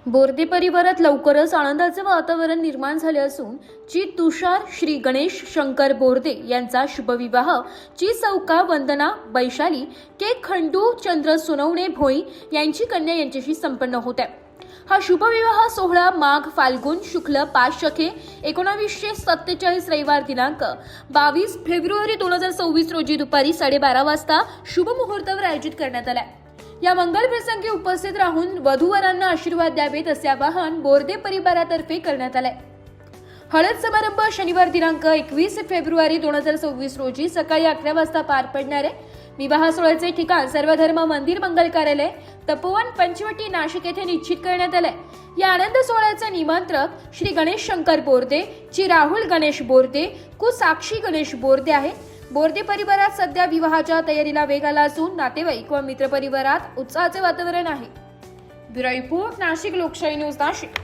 बोर्दे परिवारात लवकरच आनंदाचे वातावरण निर्माण झाले असून ची तुषार श्री गणेश शंकर बोर्दे यांचा शुभविवाह ची सौका वंदना वैशाली के खंडू चंद्र सोनवणे भोई यांची कन्या यांच्याशी संपन्न होत आहे। हा शुभविवाह सोहळा माघ फाल्गुन शुक्ल 5 शके 1947 रविवार दिनांक 22 फेब्रुवारी 2026 रोजी दुपारी 12:30 वाजता शुभ मुहूर्तावर आयोजित करण्यात आला। या मंगल प्रसंगी उपस्थित राहून वधूवरांना आशीर्वाद द्यावेत असे आवाहन बोर्दे परिवारातर्फे करण्यात आले। हळद समारंभ शनिवार दिनांक 21 फेब्रुवारी 2026 रोजी सकाळी 11 वाजता पार पडणार आहे। विवाह सोहळ्याचे ठिकाण सर्वधर्म मंदिर मंगल कार्यालय तपोवन पंचवटी नाशिक येथे निश्चित करण्यात आले। या आनंद सोहळ्याचे निमंत्रक श्री गणेश शंकर बोर्दे ची राहुल गणेश बोर्दे कु साक्षी गणेश बोर्दे आहे। बोर्दे परिवारात सध्या विवाहाच्या तयारीला वेग आला असून नातेवाईक व मित्रपरिवारात उत्साहाचे वातावरण आहे। ब्युरो रिपोर्ट नाशिक लोकशाही न्यूज नाशिक।